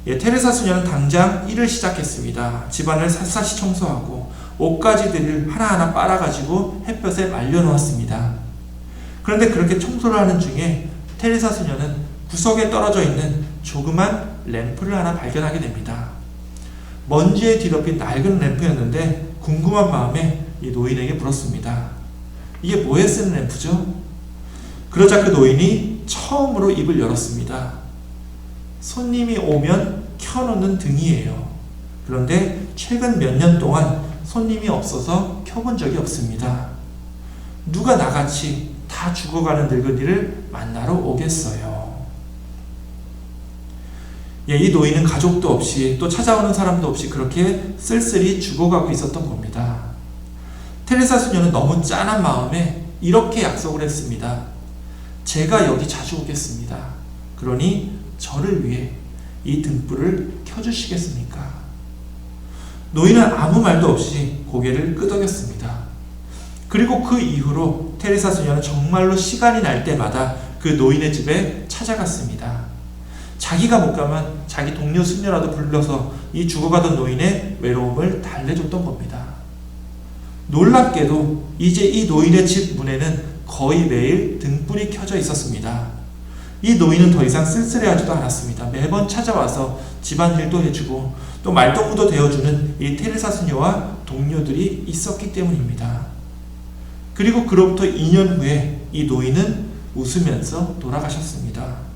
테레사 수녀는 당장 일을 시작했습니다. 집안을 샅샅이 청소하고 옷가지들을 하나하나 빨아가지고 햇볕에 말려놓았습니다. 그런데 그렇게 청소를 하는 중에 테레사 수녀는 구석에 떨어져 있는 조그만 램프를 하나 발견하게 됩니다. 먼지에 뒤덮인 낡은 램프였는데 궁금한 마음에 이 노인에게 물었습니다. 이게 뭐에 쓰는 램프죠? 그러자 그 노인이 처음으로 입을 열었습니다. 손님이 오면 켜놓는 등이에요. 그런데 최근 몇 년 동안 손님이 없어서 켜본 적이 없습니다. 누가 나같이 다 죽어가는 늙은이를 만나러 오겠어요. 이 노인은 가족도 없이 또 찾아오는 사람도 없이 그렇게 쓸쓸히 죽어가고 있었던 겁니다. 테레사 수녀는 너무 짠한 마음에 이렇게 약속을 했습니다. 제가 여기 자주 오겠습니다. 그러니 저를 위해 이 등불을 켜주시겠습니까? 노인은 아무 말도 없이 고개를 끄덕였습니다. 그리고 그 이후로 테레사 수녀는 정말로 시간이 날 때마다 그 노인의 집에 찾아갔습니다. 자기가 못 가면 자기 동료 수녀라도 불러서 이 죽어가던 노인의 외로움을 달래줬던 겁니다. 놀랍게도 이제 이 노인의 집 문에는 거의 매일 등불이 켜져 있었습니다. 이 노인은 더 이상 쓸쓸해하지도 않았습니다. 매번 찾아와서 집안일도 해주고 또 말동무도 되어주는 이 테레사 수녀와 동료들이 있었기 때문입니다. 그리고 그로부터 2년 후에 이 노인은 웃으면서 돌아가셨습니다.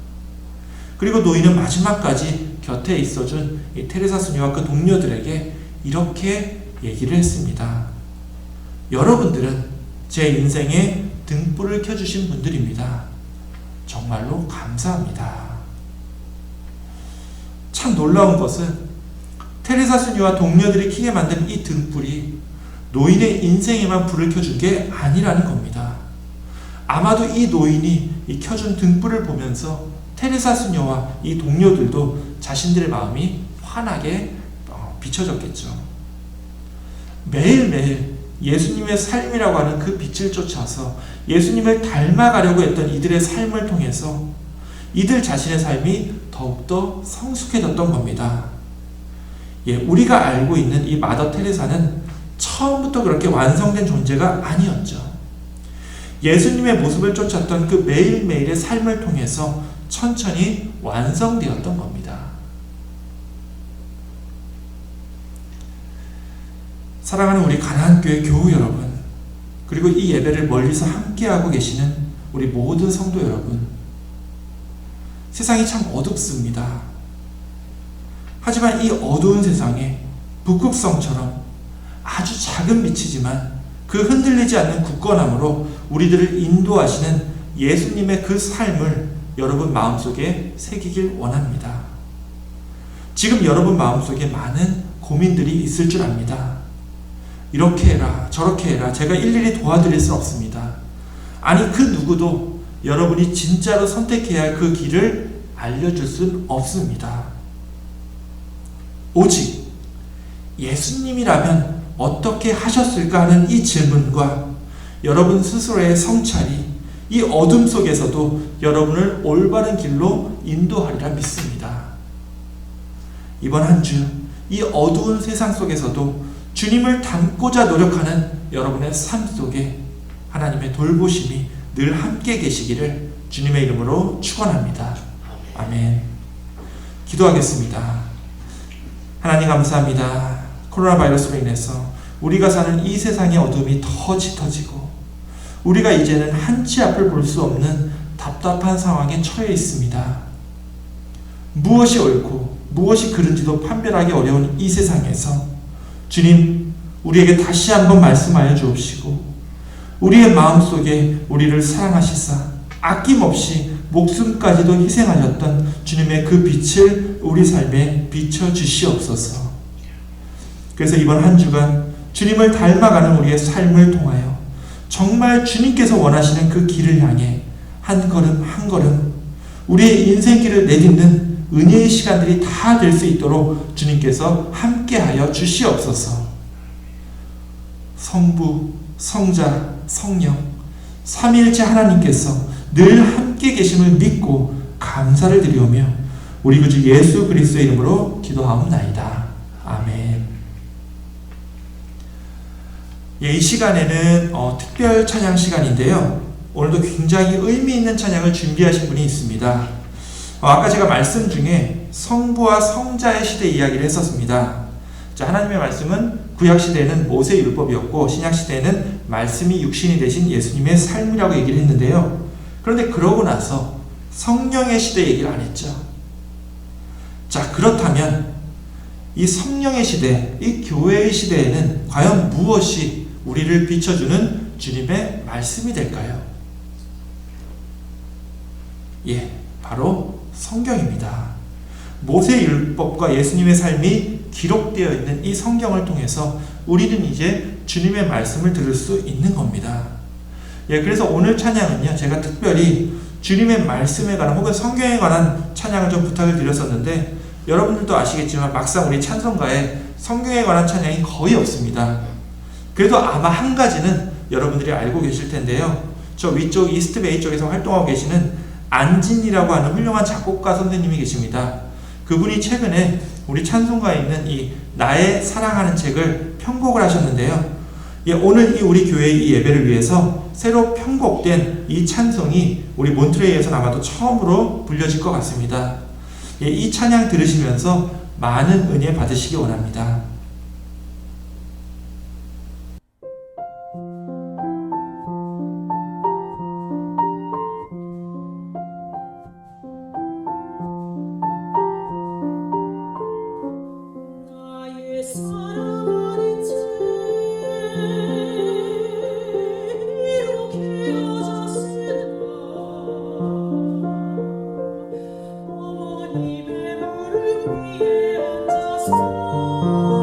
그리고 노인은 마지막까지 곁에 있어준 이 테레사 수녀와 그 동료들에게 이렇게 얘기를 했습니다. 여러분들은 제 인생에 등불을 켜주신 분들입니다. 정말로 감사합니다. 참 놀라운 것은 테레사 수녀와 동료들이 켜게 만든 이 등불이 노인의 인생에만 불을 켜준 게 아니라는 겁니다. 아마도 이 노인이 이 켜준 등불을 보면서 테레사 수녀와 이 동료들도 자신들의 마음이 환하게 비춰졌겠죠. 매일매일 예수님의 삶이라고 하는 그 빛을 쫓아서 예수님을 닮아가려고 했던 이들의 삶을 통해서 이들 자신의 삶이 더욱더 성숙해졌던 겁니다. 우리가 알고 있는 이 마더 테레사는 처음부터 그렇게 완성된 존재가 아니었죠. 예수님의 모습을 쫓았던 그 매일매일의 삶을 통해서 천천히 완성되었던 겁니다. 사랑하는 우리 가나안교회 교우 여러분, 그리고 이 예배를 멀리서 함께하고 계시는 우리 모든 성도 여러분, 세상이 참 어둡습니다. 하지만 이 어두운 세상에 북극성처럼 아주 작은 빛이지만 그 흔들리지 않는 굳건함으로 우리들을 인도하시는 예수님의 그 삶을 여러분 마음속에 새기길 원합니다. 지금 여러분 마음속에 많은 고민들이 있을 줄 압니다. 이렇게 해라, 저렇게 해라, 제가 일일이 도와드릴 수는 없습니다. 아니, 그 누구도 여러분이 진짜로 선택해야 할 그 길을 알려줄 수는 없습니다. 오직 예수님이라면 어떻게 하셨을까 하는 이 질문과 여러분 스스로의 성찰이 이 어둠 속에서도 여러분을 올바른 길로 인도하리라 믿습니다. 이번 한 주 이 어두운 세상 속에서도 주님을 닮고자 노력하는 여러분의 삶 속에 하나님의 돌보심이 늘 함께 계시기를 주님의 이름으로 축원합니다. 아멘. 기도하겠습니다. 하나님 감사합니다. 코로나 바이러스로 인해서 우리가 사는 이 세상의 어둠이 더 짙어지고 우리가 이제는 한치 앞을 볼 수 없는 답답한 상황에 처해 있습니다. 무엇이 옳고 무엇이 그른지도 판별하기 어려운 이 세상에서 주님, 우리에게 다시 한번 말씀하여 주옵시고 우리의 마음속에 우리를 사랑하시사 아낌없이 목숨까지도 희생하셨던 주님의 그 빛을 우리 삶에 비춰주시옵소서. 그래서 이번 한 주간 주님을 닮아가는 우리의 삶을 통하여 정말 주님께서 원하시는 그 길을 향해 한 걸음 한 걸음 우리의 인생길을 내딛는 은혜의 시간들이 다 될 수 있도록 주님께서 함께하여 주시옵소서. 성부, 성자, 성령 삼위일체 하나님께서 늘 함께 계심을 믿고 감사를 드리오며 우리 구주 예수 그리스도의 이름으로 기도하옵나이다. 아멘. 이 시간에는 특별 찬양 시간인데요. 오늘도 굉장히 의미 있는 찬양을 준비하신 분이 있습니다. 아까 제가 말씀 중에 성부와 성자의 시대 이야기를 했었습니다. 자, 하나님의 말씀은 구약 시대에는 모세 율법이었고 신약 시대에는 말씀이 육신이 되신 예수님의 삶이라고 얘기를 했는데요. 그런데 그러고 나서 성령의 시대 얘기를 안 했죠. 자, 그렇다면 이 성령의 시대, 이 교회의 시대에는 과연 무엇이 우리를 비춰주는 주님의 말씀이 될까요? 바로 성경입니다. 모세 율법과 예수님의 삶이 기록되어 있는 이 성경을 통해서 우리는 이제 주님의 말씀을 들을 수 있는 겁니다. 그래서 오늘 찬양은요, 제가 특별히 주님의 말씀에 관한 혹은 성경에 관한 찬양을 좀 부탁을 드렸었는데 여러분들도 아시겠지만 막상 우리 찬송가에 성경에 관한 찬양이 거의 없습니다. 그래도 아마 한 가지는 여러분들이 알고 계실 텐데요. 저 위쪽 이스트베이 쪽에서 활동하고 계시는 안진이라고 하는 훌륭한 작곡가 선생님이 계십니다. 그분이 최근에 우리 찬송가에 있는 이 나의 사랑하는 책을 편곡을 하셨는데요. 오늘 이 우리 교회의 이 예배를 위해서 새로 편곡된 이 찬송이 우리 몬트레이에서 아마도 처음으로 불려질 것 같습니다. 이 찬양 들으시면서 많은 은혜 받으시기 원합니다. 어머니 배를 위에 앉아서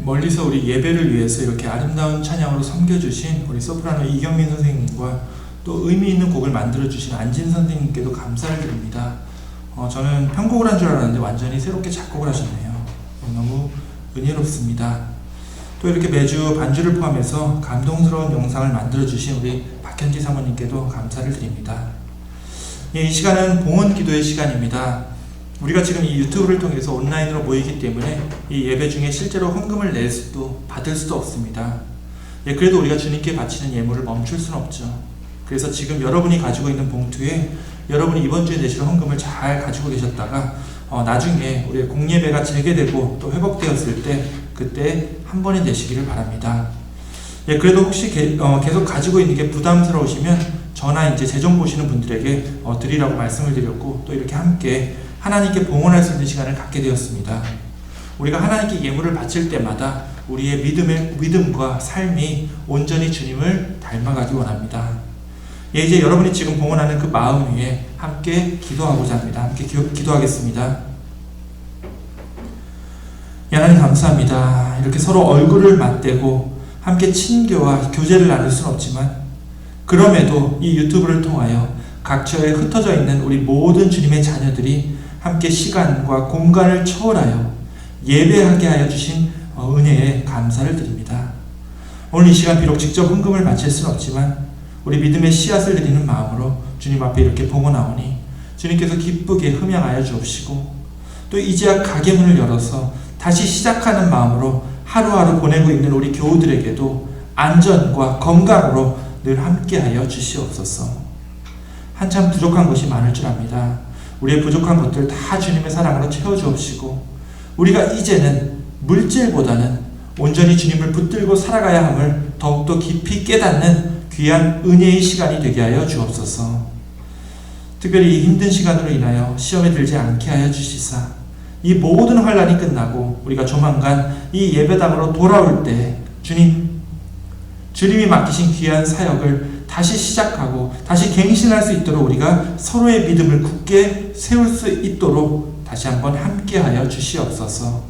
멀리서 우리 예배를 위해서 이렇게 아름다운 찬양으로 섬겨주신 우리 소프라노 이경민 선생님과 또 의미 있는 곡을 만들어주신 안진 선생님께도 감사를 드립니다. 저는 편곡을 한 줄 알았는데 완전히 새롭게 작곡을 하셨네요. 너무 은혜롭습니다. 또 이렇게 매주 반주를 포함해서 감동스러운 영상을 만들어주신 우리 박현지 사모님께도 감사를 드립니다. 이 시간은 봉헌 기도의 시간입니다. 우리가 지금 이 유튜브를 통해서 온라인으로 모이기 때문에 이 예배 중에 실제로 헌금을 낼 수도 받을 수도 없습니다. 그래도 우리가 주님께 바치는 예물을 멈출 수는 없죠. 그래서 지금 여러분이 가지고 있는 봉투에 여러분이 이번 주에 내실 헌금을 잘 가지고 계셨다가 나중에 우리 공예배가 재개되고 또 회복되었을 때 그때 한 번에 내시기를 바랍니다. 그래도 혹시 계속 가지고 있는 게 부담스러우시면 저나 이제 재정 보시는 분들에게 드리라고 말씀을 드렸고 또 이렇게 함께 하나님께 봉헌할 수 있는 시간을 갖게 되었습니다. 우리가 하나님께 예물을 바칠 때마다 우리의 믿음과 삶이 온전히 주님을 닮아가기 원합니다. 이제 여러분이 지금 봉헌하는 그 마음 위에 함께 기도하고자 합니다. 함께 기도하겠습니다. 하나님 감사합니다. 이렇게 서로 얼굴을 맞대고 함께 친교와 교제를 나눌 수는 없지만 그럼에도 이 유튜브를 통하여 각처에 흩어져 있는 우리 모든 주님의 자녀들이 함께 시간과 공간을 초월하여 예배하게 하여 주신 은혜에 감사를 드립니다. 오늘 이 시간 비록 직접 헌금을 바칠 수는 없지만 우리 믿음의 씨앗을 드리는 마음으로 주님 앞에 이렇게 봉헌하오니 주님께서 기쁘게 흠양하여 주옵시고 또 이제야 가게문을 열어서 다시 시작하는 마음으로 하루하루 보내고 있는 우리 교우들에게도 안전과 건강으로 늘 함께하여 주시옵소서. 한참 부족한 것이 많을 줄 압니다. 우리의 부족한 것들 다 주님의 사랑으로 채워주옵시고 우리가 이제는 물질보다는 온전히 주님을 붙들고 살아가야 함을 더욱더 깊이 깨닫는 귀한 은혜의 시간이 되게 하여 주옵소서. 특별히 이 힘든 시간으로 인하여 시험에 들지 않게 하여 주시사 이 모든 환난이 끝나고 우리가 조만간 이 예배당으로 돌아올 때 주님이 맡기신 귀한 사역을 다시 시작하고 다시 갱신할 수 있도록 우리가 서로의 믿음을 굳게 세울 수 있도록 다시 한번 함께하여 주시옵소서.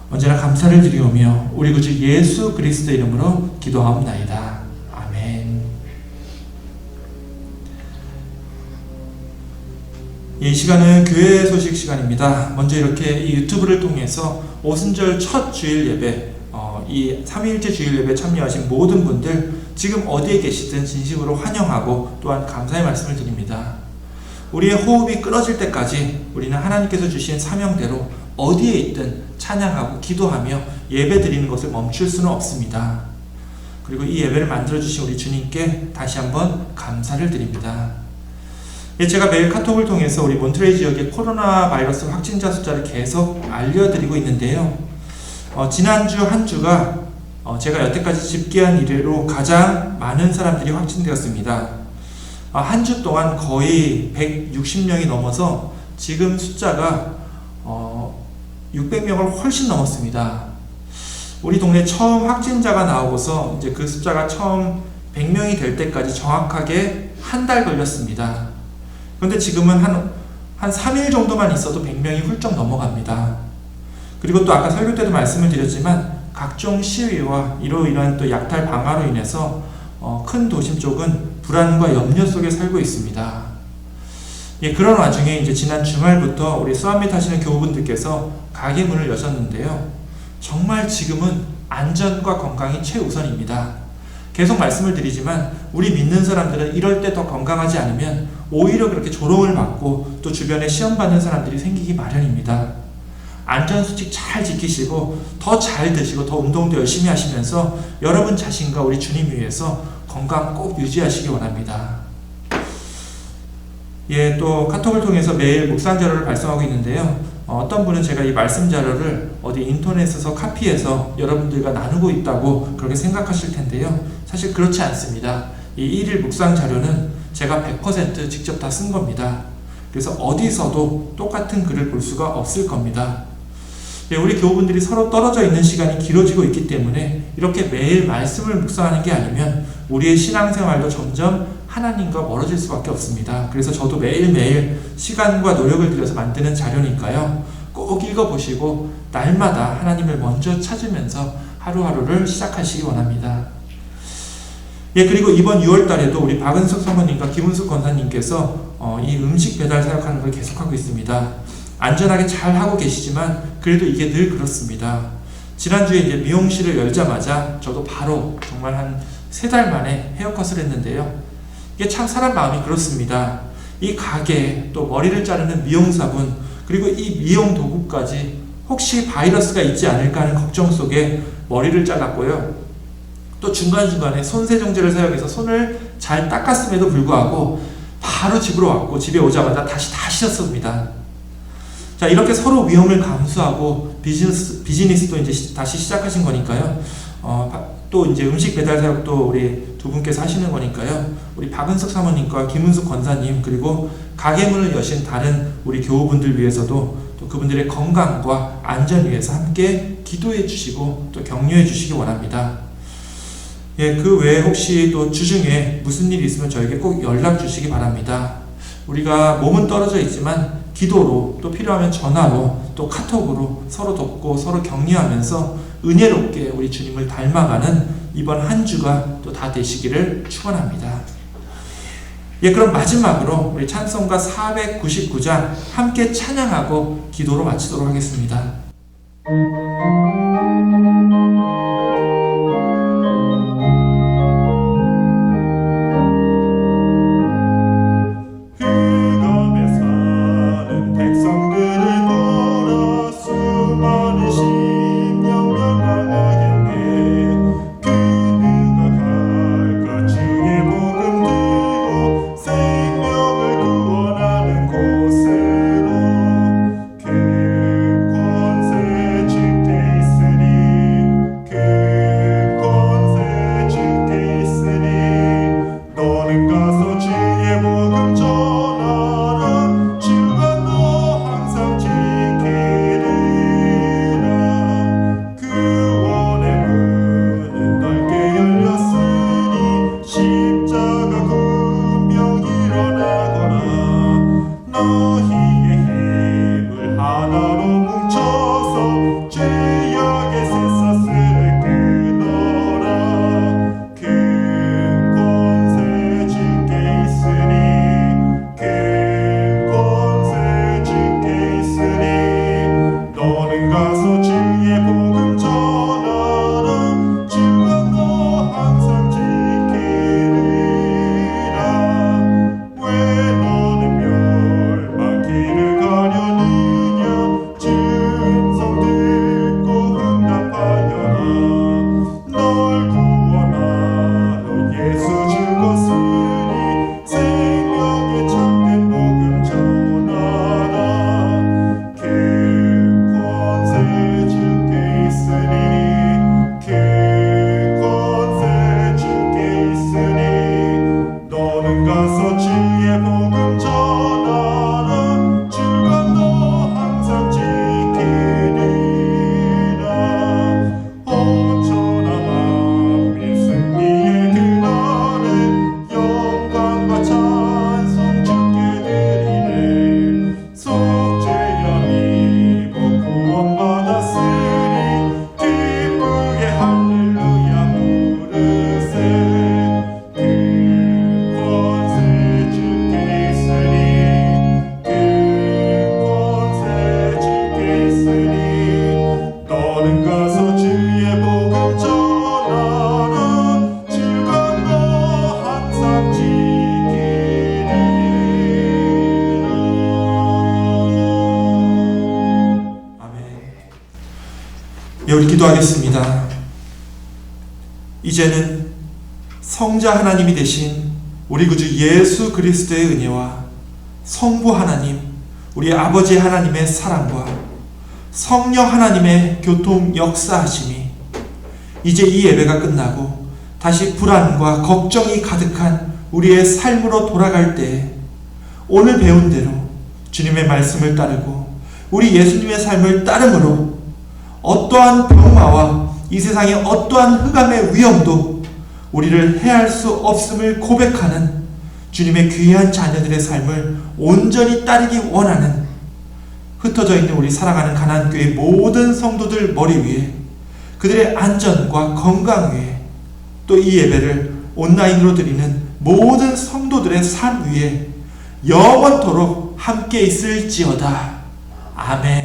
언제나 감사를 드리오며 우리 구주 예수 그리스도 이름으로 기도하옵나이다. 아멘. 이 시간은 교회 소식 시간입니다. 먼저 이렇게 이 유튜브를 통해서 오순절 첫 주일 예배, 이 3일째 주일 예배 참여하신 모든 분들 지금 어디에 계시든 진심으로 환영하고 또한 감사의 말씀을 드립니다. 우리의 호흡이 끊어질 때까지 우리는 하나님께서 주신 사명대로 어디에 있든 찬양하고 기도하며 예배 드리는 것을 멈출 수는 없습니다. 그리고 이 예배를 만들어주신 우리 주님께 다시 한번 감사를 드립니다. 제가 매일 카톡을 통해서 우리 몬트레이 지역의 코로나 바이러스 확진자 숫자를 계속 알려드리고 있는데요. 지난주 한 주가 제가 여태까지 집계한 이래로 가장 많은 사람들이 확진되었습니다. 한 주 동안 거의 160명이 넘어서 지금 숫자가 600명을 훨씬 넘었습니다. 우리 동네 처음 확진자가 나오고서 이제 그 숫자가 처음 100명이 될 때까지 정확하게 한 달 걸렸습니다. 그런데 지금은 한 3일 정도만 있어도 100명이 훌쩍 넘어갑니다. 그리고 또 아까 설교 때도 말씀을 드렸지만 각종 시위와 이러한 또 약탈 방화로 인해서 큰 도심 쪽은 불안과 염려 속에 살고 있습니다. 그런 와중에 이제 지난 주말부터 우리 수암밋 하시는 교우분들께서 가게 문을 여셨는데요. 정말 지금은 안전과 건강이 최우선입니다. 계속 말씀을 드리지만 우리 믿는 사람들은 이럴 때 더 건강하지 않으면 오히려 그렇게 조롱을 받고 또 주변에 시험 받는 사람들이 생기기 마련입니다. 안전수칙 잘 지키시고 더 잘 드시고 더 운동도 열심히 하시면서 여러분 자신과 우리 주님 위해서 건강 꼭 유지하시기 원합니다. 또 카톡을 통해서 매일 묵상 자료를 발송하고 있는데요. 어떤 분은 제가 이 말씀 자료를 어디 인터넷에서 카피해서 여러분들과 나누고 있다고 그렇게 생각하실 텐데요. 사실 그렇지 않습니다. 이 1일 묵상 자료는 제가 100% 직접 다 쓴 겁니다. 그래서 어디서도 똑같은 글을 볼 수가 없을 겁니다. 우리 교우분들이 서로 떨어져 있는 시간이 길어지고 있기 때문에 이렇게 매일 말씀을 묵상하는 게 아니면 우리의 신앙생활도 점점 하나님과 멀어질 수밖에 없습니다. 그래서 저도 매일매일 시간과 노력을 들여서 만드는 자료니까요. 꼭 읽어보시고 날마다 하나님을 먼저 찾으면서 하루하루를 시작하시기 원합니다. 그리고 이번 6월 달에도 우리 박은숙 사모님과 김은숙 권사님께서 이 음식 배달 사역하는 걸 계속하고 있습니다. 안전하게 잘 하고 계시지만 그래도 이게 늘 그렇습니다. 지난주에 이제 미용실을 열자마자 저도 바로 정말 한 3달 만에 헤어컷을 했는데요. 이게 참 사람 마음이 그렇습니다. 이 가게, 또 머리를 자르는 미용사분, 그리고 이 미용 도구까지 혹시 바이러스가 있지 않을까 하는 걱정 속에 머리를 잘랐고요. 또 중간중간에 손세정제를 사용해서 손을 잘 닦았음에도 불구하고 바로 집으로 왔고 집에 오자마자 다시 다 씻었습니다. 자, 이렇게 서로 위험을 감수하고 비즈니스도 이제 다시 시작하신 거니까요. 또 이제 음식 배달 사역도 우리 두 분께서 하시는 거니까요. 우리 박은숙 사모님과 김은숙 권사님 그리고 가게 문을 여신 다른 우리 교우분들 위해서도 또 그분들의 건강과 안전 위해서 함께 기도해 주시고 또 격려해 주시기 원합니다. 그 외에 혹시 또 주중에 무슨 일이 있으면 저에게 꼭 연락 주시기 바랍니다. 우리가 몸은 떨어져 있지만 기도로 또 필요하면 전화로 또 카톡으로 서로 돕고 서로 격려하면서 은혜롭게 우리 주님을 닮아가는 이번 한 주가 또 다 되시기를 축원합니다. 그럼 마지막으로 우리 찬송가 499장 함께 찬양하고 기도로 마치도록 하겠습니다. 그 권세 집대 있으리 너희의 힘을 하나로 뭉쳐서 죄악의 쇠사슬을 끊어라. 큰 권세 주께 있으니 큰 권세 주께 있으니 너는 가서 주의 복음 전하라. 주가 너 항상 지키리라. 왜 너는 멸망길을 가려느냐. 준성 듣고 응답하여라. 널 구원하러 예수 죽었으니 생명의 참된 복음 전하라. 큰 권세 주께 있으니 큰 권세 주께 있으니 너는 가서 주의 복음 전하라. 주가 너 항상 지키리라. 온천하 만민 승리의 그날에 영광과 찬송 주께 드리네. 속죄함 입어 구원받았으니 기쁘게 할렐루야 부르세. 큰 권세 주께 있으니 큰 권세 주께 있으니 너는 가서 주의 복음 전하라. 주가 너 항상 지키리라. 아멘. 예, 우리 기도하겠습니다. 이제는 성자 하나님이 되신 우리 구주 예수 그리스도의 은혜와 성부 하나님, 우리 아버지 하나님의 사랑과 성령 하나님의 교통 역사하심이 이제 이 예배가 끝나고 다시 불안과 걱정이 가득한 우리의 삶으로 돌아갈 때에 오늘 배운 대로 주님의 말씀을 따르고 우리 예수님의 삶을 따름으로 어떠한 병마와 이 세상의 어떠한 흑암의 위험도 우리를 해할 수 없음을 고백하는 주님의 귀한 자녀들의 삶을 온전히 따르기 원하는 흩어져 있는 우리 사랑하는 가나안교회 모든 성도들 머리 위에 그들의 안전과 건강 위에 또 이 예배를 온라인으로 드리는 모든 성도들의 삶 위에 영원토록 함께 있을지어다. 아멘.